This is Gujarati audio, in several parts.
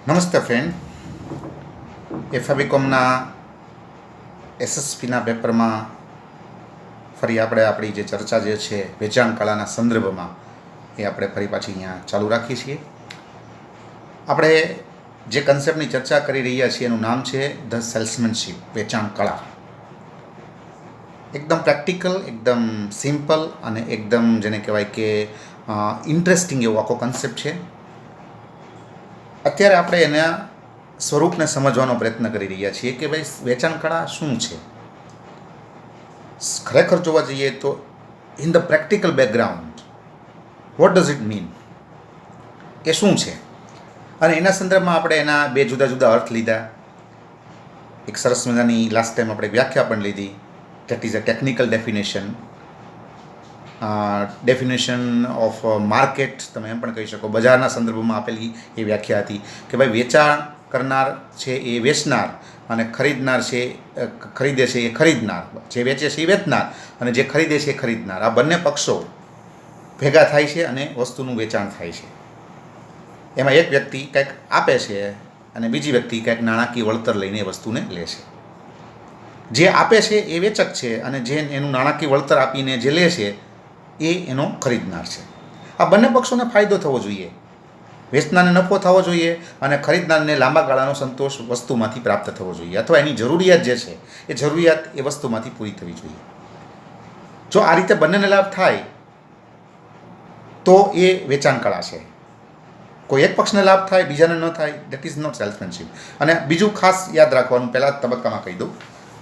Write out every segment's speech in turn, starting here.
નમસ્તે ફ્રેન્ડ. એફઆબીકોમના એસએસપીના પેપરમાં ફરી આપણે આપણી જે ચર્ચા જે છે વેચાણ કળાના સંદર્ભમાં એ આપણે ફરી પાછી અહીંયા ચાલુ રાખીએ છીએ. આપણે જે કન્સેપ્ટની ચર્ચા કરી રહ્યા છીએ એનું નામ છે ધ સેલ્સમેનશીપ, વેચાણ કળા. એકદમ પ્રેક્ટિકલ, એકદમ સિમ્પલ અને એકદમ જેને કહેવાય કે ઇન્ટરેસ્ટિંગ એવો આખો કન્સેપ્ટ છે. અત્યારે આપણે એના સ્વરૂપને સમજવાનો પ્રયત્ન કરી રહ્યા છીએ કે ભાઈ વેચાણ કળા શું છે. ખરેખર જોવા જઈએ તો in the practical background what does it mean, એ શું છે, અને એના સંદર્ભમાં આપણે એના બે જુદા જુદા અર્થ લીધા. એક સરસ મજાની લાસ્ટ ટાઈમ આપણે વ્યાખ્યા પણ લીધી, that is a technical definition of market, તમે એમ પણ કહી શકો. બજારના સંદર્ભમાં આપેલી એ વ્યાખ્યા હતી કે ભાઈ વેચાણ કરનાર છે એ વેચનાર અને ખરીદનાર છે ખરીદે છે એ ખરીદનાર, જે વેચે છે એ વેચનાર અને જે ખરીદે છે એ ખરીદનાર. આ બંને પક્ષો ભેગા થાય છે અને વસ્તુનું વેચાણ થાય છે. એમાં એક વ્યક્તિ કંઈક આપે છે અને બીજી વ્યક્તિ કંઈક નાણાકીય વળતર લઈને એ વસ્તુને લે છે. જે આપે છે એ વેચક છે અને જે એનું નાણાકીય વળતર આપીને જે લે છે એ એનો ખરીદનાર છે. આ બંને પક્ષોને ફાયદો થવો જોઈએ, વેચનારને નફો થવો જોઈએ અને ખરીદનારને લાંબા ગાળાનો સંતોષ વસ્તુમાંથી પ્રાપ્ત થવો જોઈએ, અથવા એની જરૂરિયાત જે છે એ જરૂરિયાત એ વસ્તુમાંથી પૂરી થવી જોઈએ. જો આ રીતે બંનેને લાભ થાય તો એ વેચાણ કળા છે. કોઈ એક પક્ષને લાભ થાય બીજાને ન થાય, દેટ ઇઝ નોટ સેલ્સમેનશીપ. અને બીજું ખાસ યાદ રાખવાનું, પહેલાં તબક્કામાં કહી દઉં,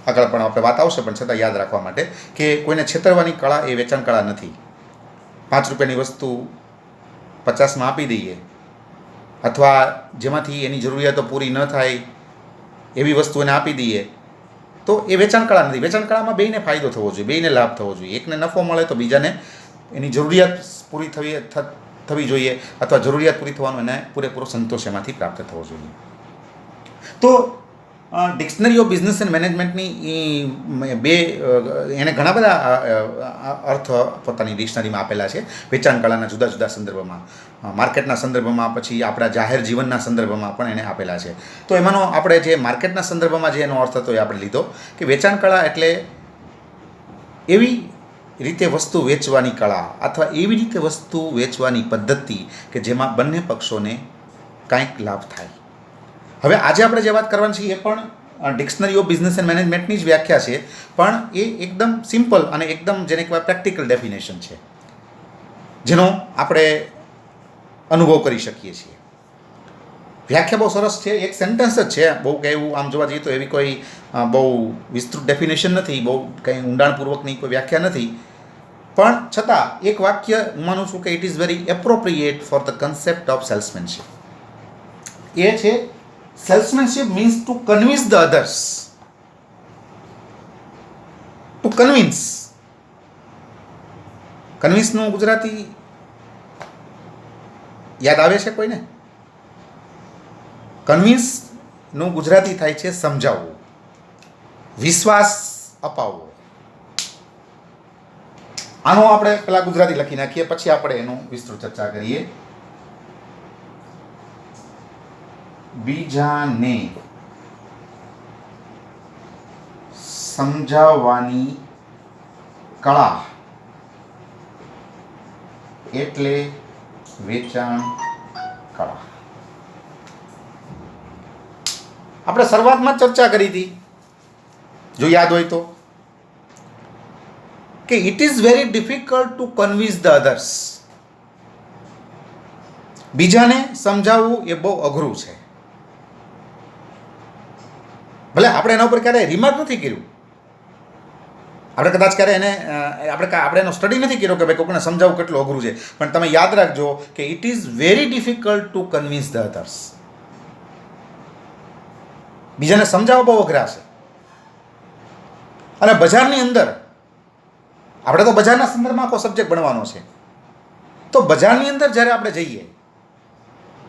આગળ પણ આપણે વાત આવશે પણ છતાં યાદ રાખવા માટે, કે કોઈને છેતરવાની કળા એ વેચાણ કળા નથી. 5 રૂપિયાની વસ્તુ 50માં આપી દઈએ અથવા જેમાંથી એની જરૂરિયાતો પૂરી ન થાય એવી વસ્તુ એને આપી દઈએ તો એ વેચાણ કળા નથી. વેચાણ કળામાં બેયને ફાયદો થવો જોઈએ, બેયને લાભ થવો જોઈએ. એકને નફો મળે તો બીજાને એની જરૂરિયાત પૂરી થવી જોઈએ, અથવા જરૂરિયાત પૂરી થવાનો એને પૂરેપૂરો સંતોષ એમાંથી પ્રાપ્ત થવો જોઈએ. તો ડિક્શનરી ઓફ બિઝનેસ એન્ડ મેનેજમેન્ટની બે એને ઘણા બધા અર્થ પોતાની ડિક્શનરીમાં આપેલા છે વેચાણ કળાના જુદા જુદા સંદર્ભમાં, માર્કેટના સંદર્ભમાં, પછી આપણા જાહેર જીવનના સંદર્ભમાં પણ એને આપેલા છે. તો એમાંનો આપણે જે માર્કેટના સંદર્ભમાં જે એનો અર્થ હતો એ આપણે લીધો કે વેચાણ કળા એટલે એવી રીતે વસ્તુ વેચવાની કળા અથવા એવી રીતે વસ્તુ વેચવાની પદ્ધતિ કે જેમાં બંને પક્ષોને કાંઈક લાભ થાય. હવે આજે આપણે જે વાત કરવાની છે એ પણ ડિક્શનરી ઓફ બિઝનેસ એન્ડ મેનેજમેન્ટની જ વ્યાખ્યા છે, પણ એ એકદમ સિમ્પલ અને એકદમ જેને કહેવાય પ્રેક્ટિકલ ડેફિનેશન છે, જેનો આપણે અનુભવ કરી શકીએ છીએ. વ્યાખ્યા બહુ સરસ છે, એક સેન્ટેન્સ જ છે, બહુ કંઈ એવું આમ જોવા જઈએ તો એવી કોઈ બહુ વિસ્તૃત ડેફિનેશન નથી, બહુ કંઈ ઊંડાણપૂર્વકની કોઈ વ્યાખ્યા નથી, પણ છતાં એક વાક્ય હું માનું છું કે it is very appropriate for the concept of salesmanship. એ છે salesmanship means to convince the others. To convince. Convince નું ગુજરાતી યાદ આવે છે કોઈને? કન્વિન્સ નું ગુજરાતી થાય છે સમજાવવું, વિશ્વાસ અપાવવો. આનો આપણે પેલા ગુજરાતી લખી નાખીએ, પછી આપણે એનું વિસ્તૃત ચર્ચા કરીએ. બીજાને સમજાવવાની કળા એટલે વેચાણ કળા. આપણે શરૂઆતમાં ચર્ચા કરી હતી, જો યાદ હોય તો, કે it is very difficult to convince the others. બીજાને સમજાવવું એ બહુ અઘરું છે. ભલે આપણે એના ઉપર ક્યારેય રિમાર્ક નથી કર્યું, આપણે કદાચ ક્યારે આપણે એનો સ્ટડી નથી કર્યો કે ભાઈ કોઈને સમજાવવું કેટલું અઘરું છે, પણ તમે યાદ રાખજો કે it is very difficult to convince the others. બીજાને સમજાવવા બહુ અઘરા છે. અને બજારની અંદર આપણે તો બજારના સંદર્ભમાં આખો સબ્જેક્ટ ભણવાનો છે, તો બજારની અંદર જ્યારે આપણે જઈએ,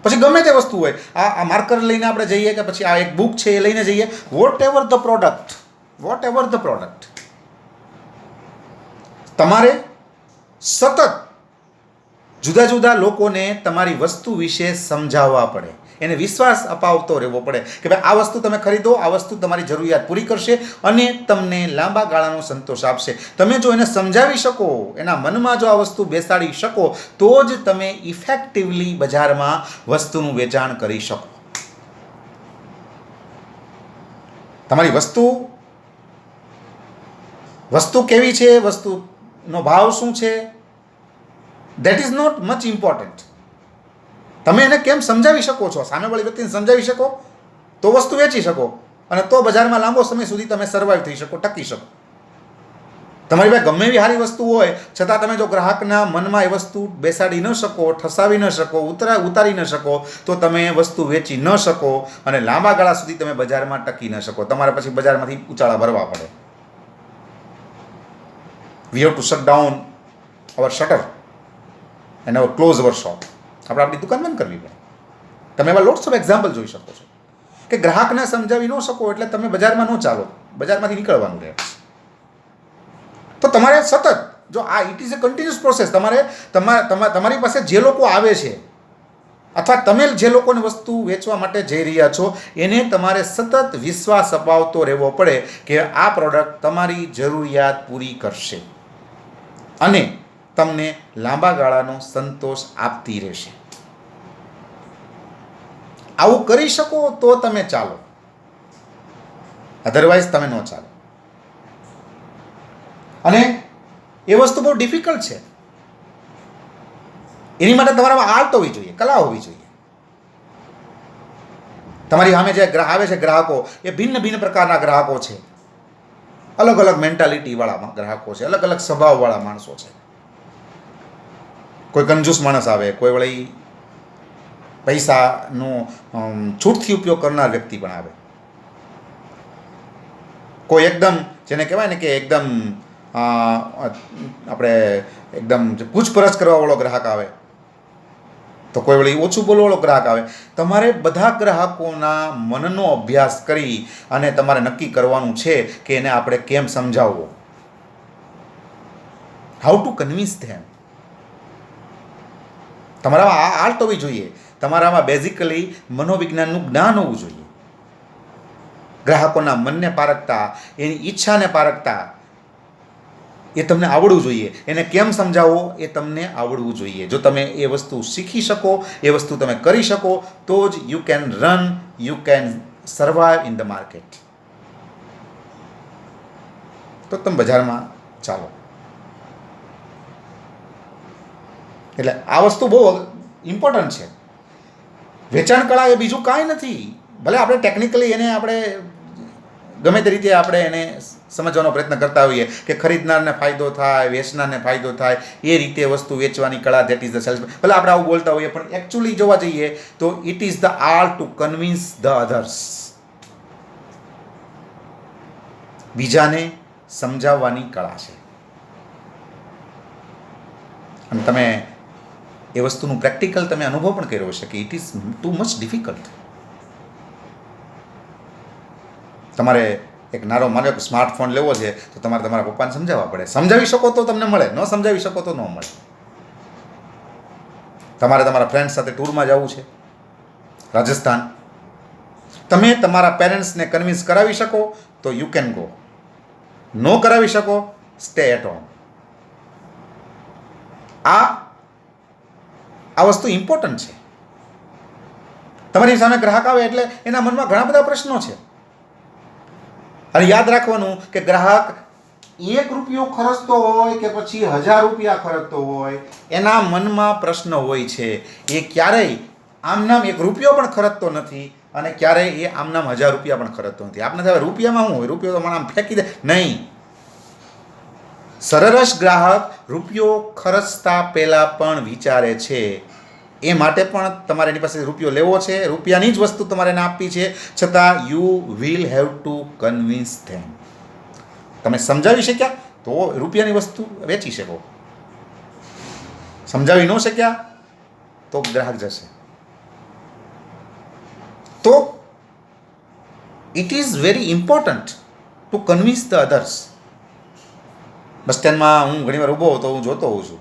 પછી ગમે તે વસ્તુ હોય, આ માર્કર લઈને આપણે જઈએ કે પછી આ એક બુક છે એ લઈને જઈએ, વોટ એવર ધ પ્રોડક્ટ, તમારે સતત જુદા જુદા લોકોને તમારી વસ્તુ વિશે સમજાવવા પડે. એને વિશ્વાસ અપાવતો રહેવો પડે કે ભાઈ આ વસ્તુ તમે ખરીદો, આ વસ્તુ તમારી જરૂરિયાત પૂરી કરશે અને તમને લાંબા ગાળાનો સંતોષ આપશે. તમે જો એને સમજાવી શકો, એના મનમાં જો આ વસ્તુ બેસાડી શકો, તો જ તમે ઇફેક્ટિવલી બજારમાં વસ્તુનું વેચાણ કરી શકો. તમારી વસ્તુ કેવી છે, વસ્તુનો ભાવ શું છે, that is not much important. તમે એને કેમ સમજાવી શકો છો, સામેવાળી વ્યક્તિને સમજાવી શકો તો વસ્તુ વેચી શકો અને તો બજારમાં લાંબો સમય સુધી તમે સર્વાઈવ થઈ શકો, ટકી શકો. તમારી પાસે ગમે એવી સારી વસ્તુ હોય છતાં તમે જો ગ્રાહકના મનમાં એ વસ્તુ બેસાડી ન શકો, ઠસાવી ન શકો, ઉતારી ન શકો, તો તમે એ વસ્તુ વેચી ન શકો અને લાંબા ગાળા સુધી તમે બજારમાં ટકી ન શકો. તમારે પછી બજારમાંથી ઉચાળા ભરવા પડે. We have to shut down our shutter and our close our shop. આપણે આપણી દુકાન બંધ કરવી પડે. તમે એવા લોટ્સ ઓફ એક્ઝામ્પલ જોઈ શકો છો કે ગ્રાહકને સમજાવી ન શકો એટલે તમે બજારમાં ન ચાલો, બજારમાંથી નીકળવાનું રહે. તો તમારે સતત જો આ it is a continuous process. તમારી પાસે જે લોકો આવે છે અથવા તમે જે લોકોને વસ્તુ વેચવા માટે જઈ રહ્યા છો એને તમારે સતત વિશ્વાસ અપાવતો રહેવો પડે કે આ પ્રોડક્ટ તમારી જરૂરિયાત પૂરી કરશે અને તમને લાંબા ગાળાનો સંતોષ આપતી રહેશે. આવું કરી શકો તો તમે ચાલો, અધરવાઇઝ તમે ન ચાલો. અને એ વસ્તુ બહુ ડિફિકલ્ટ છે. એની માટે તમારામાં આર્ટ હોવી જોઈએ, કલા હોવી જોઈએ. તમારી સામે જે આવે છે ગ્રાહકો, એ ભિન્ન ભિન્ન પ્રકારના ગ્રાહકો છે. અલગ અલગ મેન્ટાલિટી વાળા ગ્રાહકો છે, અલગ અલગ સ્વભાવવાળા માણસો છે. કોઈ કંજૂસ માણસ આવે, કોઈ વળી પૈસાનો છૂટથી ઉપયોગ કરનાર વ્યક્તિ પણ આવે. કોઈ એકદમ જેને કહેવાય ને કે એકદમ આપણે એકદમ પૂછપરછ કરવાવાળો ગ્રાહક આવે, તો કોઈ વળી ઓછું બોલવાળો ગ્રાહક આવે. તમારે બધા ગ્રાહકોના મનનો અભ્યાસ કરી અને તમારે નક્કી કરવાનું છે કે એને આપણે કેમ સમજાવવો, હાઉ ટુ કન્વિન્સ ધેમ. તમારામાં આ આર્ટ હોવી જોઈએ. તમારામાં બેઝિકલી મનોવિજ્ઞાનનું જ્ઞાન હોવું જોઈએ. ગ્રાહકોના મનને પારખતા, એની ઈચ્છાને પારખતા એ તમને આવડવું જોઈએ. એને કેમ સમજાવવો એ તમને આવડવું જોઈએ. જો તમે એ વસ્તુ શીખી શકો, એ વસ્તુ તમે કરી શકો, તો જ you can survive in the market. તો તમે બજારમાં ચાલો. એટલે આ વસ્તુ બહુ ઇમ્પોર્ટન્ટ છે. વેચાણ કળા એ બીજું કાંઈ નથી. ભલે આપણે ટેકનિકલી એને આપણે ગમે તે રીતે આપણે એને સમજવાનો પ્રયત્ન કરતા હોઈએ કે ખરીદનારને ફાયદો થાય, વેચનારને ફાયદો થાય, એ રીતે વસ્તુ વેચવાની કળા, ધેટ ઇઝ ધ સેલ્સ. ભલે આપણે આવું બોલતા હોઈએ પણ એકચ્યુઅલી જોવા જઈએ તો it is the art two convince the others. બીજાને સમજાવવાની કળા છે. અને તમે એ વસ્તુનું પ્રેક્ટિકલ તમે અનુભવ પણ કર્યો હશે કે it is too much difficult. તમારે એક નાનો માનો કે સ્માર્ટફોન લેવો છે તો તમારે તમારા પપ્પાને સમજાવવા પડે. સમજાવી શકો તો તમને મળે, ન સમજાવી શકો તો ન મળે. તમારે તમારા ફ્રેન્ડ સાથે ટૂરમાં જવું છે રાજસ્થાન, તમે તમારા પેરેન્ટ્સને કન્વિન્સ કરાવી શકો તો યુ કેન ગો. ન કરાવી શકો, સ્ટે એટ હોમ. આ વસ્તુ ઇમ્પોર્ટન્ટ છે. તમારી સામે ગ્રાહક આવે એટલે એના મનમાં ઘણા બધા પ્રશ્નો છે. અને યાદ રાખવાનું કે ગ્રાહક 1 રૂપિયો ખર્ચતો હોય કે પછી 1000 રૂપિયા ખર્ચતો હોય, એના મનમાં પ્રશ્ન હોય છે. એ ક્યારેય આમનામ 1 રૂપિયો પણ ખર્ચતો નથી અને ક્યારેય એ આમનામ 1000 રૂપિયા પણ ખર્ચતો નથી. આપણે હવે રૂપિયામાં શું હોય, રૂપિયો તો મને આમ ફેંકી દે, નહીં. સરેરાશ ગ્રાહક રૂપિયો ખર્ચતા પહેલાં પણ વિચારે છે. એ માટે પણ તમારે એની પાસે રૂપિયો લેવો છે, રૂપિયાની જ વસ્તુ તમારે એને આપવી છે, છતાં you will have to convince them. તમે સમજાવી શક્યા તો રૂપિયાની વસ્તુ વેચી શકો. સમજાવી ન શક્યા તો ગ્રાહક જશે. તો it is very important to convince the others. Bus સ્ટેન્ડમાં હું ઘણીવાર ઊભો તો હું જોતો હોઉં છું,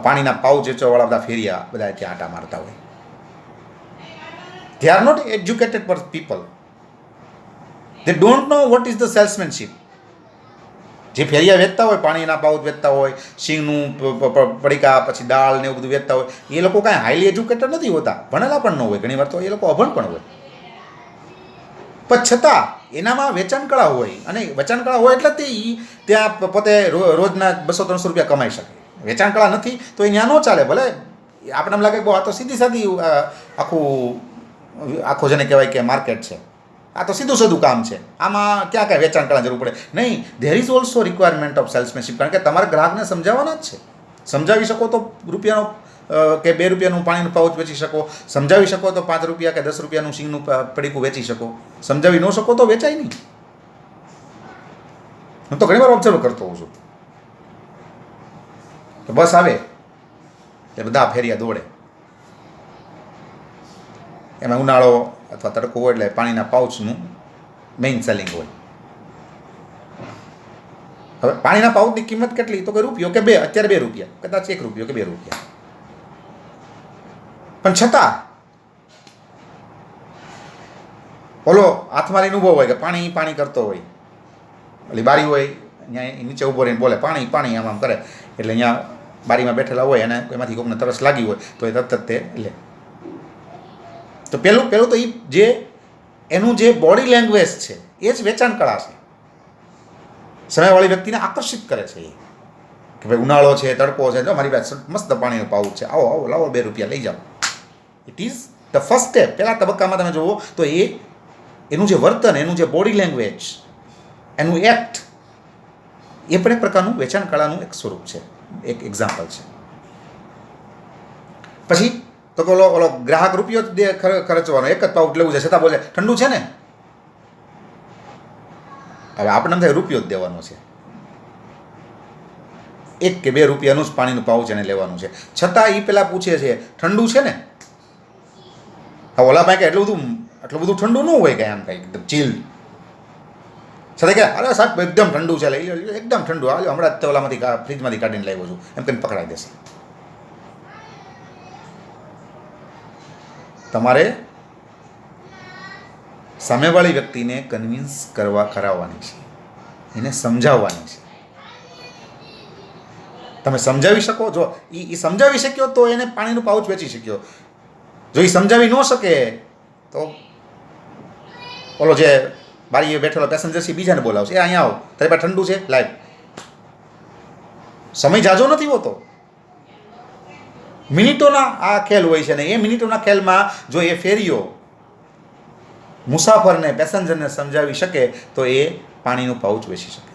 પાણીના પાઉચ વેચવાવાળા બધા ફેરિયા બધા ત્યાં આટા મારતા હોય. They are not educated people. They don't know what is the salesmanship. જે ફેરિયા વેચતા હોય, પાણીના પાઉચ વેચતા હોય, સિંગનું પડીકા, પછી દાળ ને એવું બધું વેચતા હોય, એ લોકો કાંઈ હાઈલી એજ્યુકેટેડ નથી હોતા, ભણેલા પણ ન હોય, ઘણી વાર તો એ લોકો અભણ પણ હોય, પણ છતાં એનામાં વેચાણ કળા હોય, અને વેચાણ કળા હોય એટલે તે ત્યાં પોતે રોજના 200-300 રૂપિયા કમાઈ શકે. વેચાણ કળા નથી તો એ ત્યાં ન ચાલે. ભલે આપણે એમ લાગે બહુ આ તો સીધી સાદી આખો જેને કહેવાય કે માર્કેટ છે, આ તો સીધું સાદું કામ છે, આમાં ક્યાં કાંઈ વેચાણ કળા જરૂર પડે નહીં. There is also requirement of salesmanship, કારણ કે તમારે ગ્રાહકને સમજાવવાના જ છે. સમજાવી શકો તો રૂપિયાનો કે 2 રૂપિયાનું પાણીનું પાઉચ વેચી શકો, સમજાવી શકો તો 5 રૂપિયા કે 10 રૂપિયાનું સિંગનું પડીકું વેચી શકો, સમજાવી ન શકો તો વેચાય નહીં. હું તો ઘણી વાર ઓબ્ઝર્વ કરતો હોઉં છું કે બસ આવે એ બધા ફેરિયા દોડે, એમાં ઉનાળો અથવા તડકો હોય એટલે પાણીના પાઉચનું મેઇન સેલિંગ હોય. હવે પાણીના પાઉચની કિંમત કેટલી? તો કે રૂપિયો કે 2, અત્યારે 2 રૂપિયા, કદાચ 1 રૂપિયો કે 2 રૂપિયા. પણ છતાં ઓલો હાથમાં લઈને ઊભો હોય કે પાણી પાણી કરતો હોય, ઓલી બારી હોય અહીંયા નીચે ઊભો રહીને બોલે પાણી પાણી, આમ આમ કરે, એટલે અહીંયા બારીમાં બેઠેલા હોય અને એમાંથી કોઈને તરસ લાગી હોય તો એ તરત તે લે. તો પહેલું તો એ જે એનું જે બોડી લેંગ્વેજ છે એ જ વેચાણ કળા છે. સામેવાળી વ્યક્તિને આકર્ષિત કરે છે એ કે ભાઈ ઉનાળો છે, તડકો છે, જો મારી પાસે મસ્ત પાણીનું પાઉચ છે, આવો આવો લાવો 2 રૂપિયા લઈ જાઓ. It is the first step. પહેલા તબક્કામાં તમે જુઓ તો એનું જે વર્તન, એનું જે બોડી લેંગ્વેજ, એનું એક્ટ, એ પણ એક પ્રકારનું વેચાણ કળાનું એક સ્વરૂપ છે, એક એક્ઝામ્પલ છે. પછી તો કે ઓલો ગ્રાહક રૂપિયો જ ખર્ચવાનો, એક જ પાઉચ લેવું છે, છતાં બોલે ઠંડુ છે ને. હવે આપણે એમ થાય રૂપિયો જ દેવાનો છે, 1 કે 2 રૂપિયાનું જ પાણીનું પાઉચ એને લેવાનું છે, છતાં એ પેલા પૂછે છે ઠંડુ છે ને. હવે ઓલા પાસે એટલું બધું ઠંડુ ન હોય કાંઈ, આમ કાંઈ એકદમ ચીલ, છતાં કે અરે સાહેબ એકદમ ઠંડુ છે, લઈ લો, એકદમ ઠંડુ, હાલો હમણાં જ ઓલામાંથી ફ્રીજમાંથી કાઢીને લાવ્યો છું, એમ કરીને પકડાઈ દેશે. તમારે સામેવાળી વ્યક્તિને કન્વિન્સ કરાવવાની છે, એને સમજાવવાની છે. તમે સમજાવી શકો, જો એ સમજાવી શક્યો તો એને પાણીનું પાઉચ વેચી શક્યો. જો એ સમજાવી ન શકે તો ઓલો જે બારીએ બેઠેલો પેસેન્જર છે બીજાને બોલાવશે, એ અહીંયા આવો, તારી પાસે ઠંડુ છે લાઈવ. સમય જાજો નથી હોતો, મિનિટોના આ ખેલ હોય છે, ને એ મિનિટોના ખેલમાં જો એ ફેરીઓ મુસાફરને, પેસેન્જરને સમજાવી શકે તો એ પાણીનું પાઉચ વેચી શકે.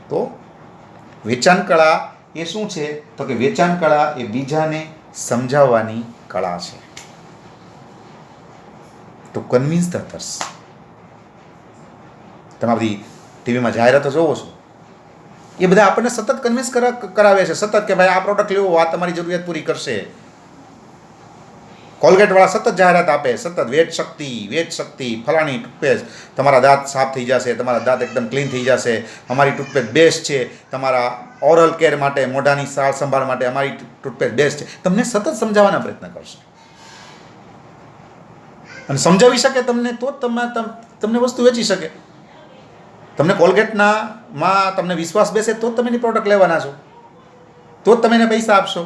તો વેચાણ કળા એ શું છે? તો કે વેચાણ કળા એ બીજાને સમજાવવાની કળા છે. Two convince the others. તમે બધી ટીવીમાં જાહેરાતો જોવો છો, એ બધા આપણને સતત કન્વિન્સ કરાવે છે, સતત કે ભાઈ આ પ્રોડક્ટ લેવો, આ તમારી જરૂરિયાત પૂરી કરશે. કોલગેટવાળા સતત જાહેરાત આપે, સતત વેચ શક્તિ, ફલાણી ટૂથપેસ્ટ, તમારા દાંત સાફ થઈ જશે, તમારા દાંત એકદમ ક્લીન થઈ જશે, અમારી ટૂથપેસ્ટ બેસ્ટ છે, તમારા ઓરલ કેર માટે, મોઢાની સાર સંભાળ માટે અમારી ટૂથપેસ્ટ બેસ્ટ છે. તમને સતત સમજાવવાના પ્રયત્ન કરશે, અને સમજાવી શકે તમને તો જ તમને વસ્તુ વેચી શકે. તમને કોલગેટમાં તમને વિશ્વાસ બેસે તો જ તમે એની પ્રોડક્ટ લેવાના છો, તો જ તમે એને પૈસા આપશો,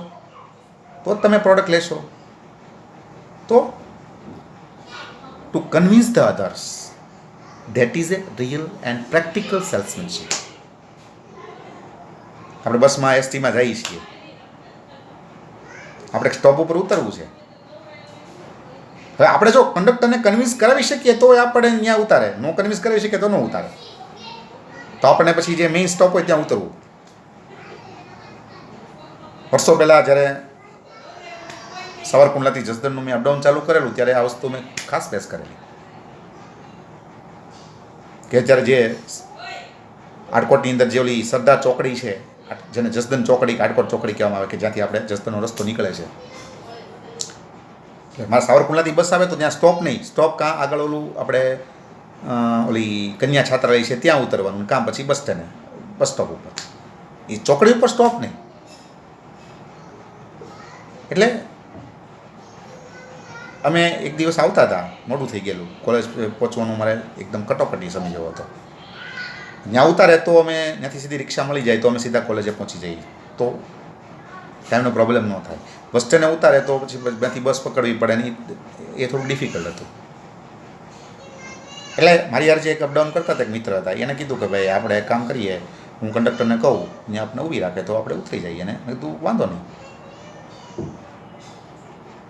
તો જ તમે પ્રોડક્ટ લેશો. તો to convince the others, that is a real and practical salesmanship. આપણે બસમાં એસટીમાં જઈએ છીએ, આપણે સ્ટોપ ઉપર ઉતરવું છે. હવે આપણે જો કંડક્ટરને કન્વિન્સ કરાવી શકીએ તો આપણે ત્યાં ઉતારે, નો કન્વિન્સ કરાવી શકીએ તો ન ઉતારે. તો આપણે પછી જે મેઇન સ્ટોપ હોય ત્યાં ઉતરવું. વર્ષો પહેલાં જ્યારે સાવરકુંડલાથી જસદણનું મેં અપડાઉન ચાલુ કરેલું ત્યારે આ વસ્તુ મેં ખાસ પેશ કરેલી કે અત્યારે જે આટકોટની અંદર જે ઓલી સરદાર ચોકડી છે, જેને જસદણ ચોકડી, આટકોટ ચોકડી કહેવામાં આવે, કે જ્યાંથી આપણે જસદણનો રસ્તો નીકળે છે. મારા સાવરકુંડલાથી બસ આવે તો ત્યાં સ્ટોપ નહીં, સ્ટોપ કાં આગળ ઓલું આપણે ઓલી કન્યા છાત્રાલય છે ત્યાં ઉતરવાનું, કામ પછી બસ સ્ટેન્ડ, બસ સ્ટોપ ઉપર. એ ચોકડી ઉપર સ્ટોપ નહીં. એટલે અમે એક દિવસ આવતા હતા, મોડું થઈ ગયેલું, કોલેજ પહોંચવાનું મારે એકદમ કટોકટી સમય જેવો હતો. ત્યાં ઉતારે તો અમે ત્યાંથી સીધી રિક્ષા મળી જાય તો અમે સીધા કોલેજે પહોંચી જઈએ, તો ટાઈમનો પ્રોબ્લેમ ન થાય. બસ સ્ટેન્ડે ઉતારે તો પછી ત્યાંથી બસ પકડવી પડે ને એ થોડું ડિફિકલ્ટ હતું. એટલે મારી યાર જે એક અપડાઉન કરતા હતા એક મિત્ર હતા, એને કીધું કે ભાઈ આપણે એક કામ કરીએ, હું કંડક્ટરને કહું ને આપણે ઊભી રાખે તો આપણે ઉતરી જઈએ. ને મેં કીધું વાંધો નહીં,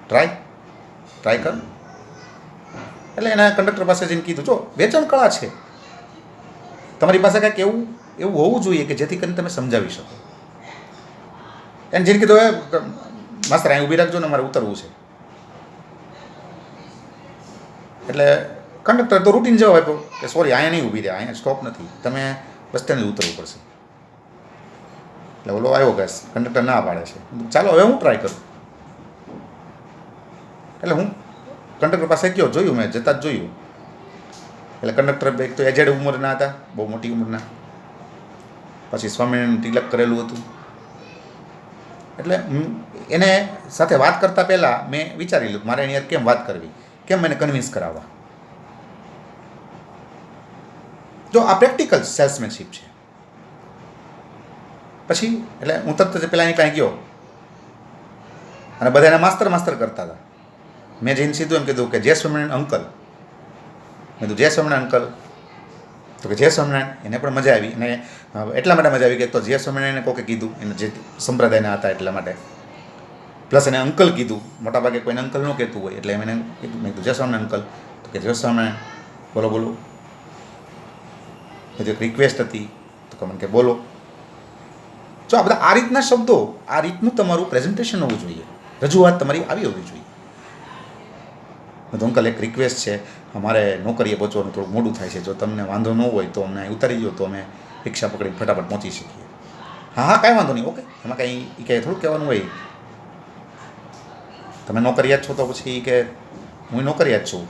ટ્રાય કર. એટલે એના કંડક્ટર પાસે જઈને કીધું, જો વેચાણ કળા છે, તમારી પાસે કાંઈક એવું હોવું જોઈએ કે જેથી કરીને તમે સમજાવી શકો. એને જેને કીધું એ માસ્તર અહીં ઊભી રાખજો ને મારે ઉતરવું છે. એટલે કંડક્ટર તો રૂટીન જવાબ આપ્યો કે સોરી અહીંયા નહીં ઊભી રહે, અહીંયા સ્ટોપ નથી, તમે બસ સ્ટેન્ડે ઉતરવું પડશે. એટલે ઓલો આવ્યો કે કંડક્ટર ના પાડે છે, ચાલો હવે હું ટ્રાય કરું. એટલે હું કંડક્ટર પાસે ગયો, જોયું, મેં જતાં જ જોયું. એટલે કંડક્ટર એક તો એજેડ ઉંમરના હતા, બહુ મોટી ઉંમરના, પછી સ્વામિનારાયણ તિલક કરેલું હતું. એટલે એને સાથે વાત કરતાં પહેલાં મેં વિચારી લીધું મારે એની યાર કેમ વાત કરવી, કેમ મને કન્વિન્સ કરાવવા. જો આ પ્રેક્ટિકલ સેલ્સમેનશીપ છે. પછી એટલે હું તરત જ પહેલાં એની પાસે ગયો અને બધા એને માસ્તર કરતા હતા. મેં જઈને સીધું એમ કીધું કે જય સ્વામિનારાયણ અંકલ. મેં કીધું જય સ્વામિનારાયણ અંકલ. તો કે જય સ્વામિનારાયણ. એને પણ મજા આવી, અને એટલા માટે મજા આવી કે તો જય સ્વામિનારાયણ કોકે કીધું, એને જે સંપ્રદાયના હતા એટલા માટે, પ્લસ એને અંકલ કીધું. મોટાભાગે કોઈને અંકલ ન કહેતું હોય એટલે એને કીધું. મેં કીધું જય સ્વામિનારાયણ અંકલ. તો કે જય સ્વામિનારાયણ. બોલો. બધી એક રિક્વેસ્ટ હતી તો કે મને કે બોલો. જો આ બધા આ રીતના શબ્દો, આ રીતનું તમારું પ્રેઝન્ટેશન હોવું જોઈએ, રજૂઆત તમારી આવી હોવી જોઈએ. બધું અંકલ એક રિક્વેસ્ટ છે, અમારે નોકરીએ પહોંચવાનું થોડું મોડું થાય છે, જો તમને વાંધો ન હોય તો અમને ઉતારી દો તો અમે રિક્ષા પકડીને ફટાફટ પહોંચી શકીએ. હા કાંઈ વાંધો નહીં, ઓકે, એમાં કાંઈ કંઈ થોડુંક કહેવાનું હોય. તમે નોકરિયાત છો તો પછી કે હું નોકરિયાત છું,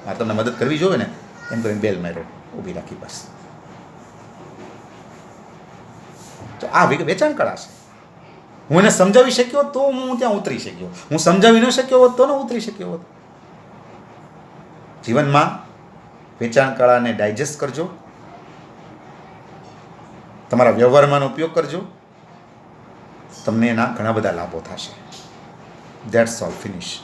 મારે તમને મદદ કરવી જોઈએ ને, એમ કરીને બેલ માર્યો, ઊભી રાખી બસ. તો આ વેચાણ કળા છે. હું એને સમજાવી શક્યો તો હું ત્યાં ઉતરી શક્યો, હું સમજાવી ન શક્યો હોત તો ન ઉતરી શક્યો હોત. જીવનમાં વેચાણ કળાને ડાયજેસ્ટ કરજો, તમારા વ્યવહારમાં ઉપયોગ કરજો, તમને એના ઘણા બધા લાભો થશે. That's all, finish.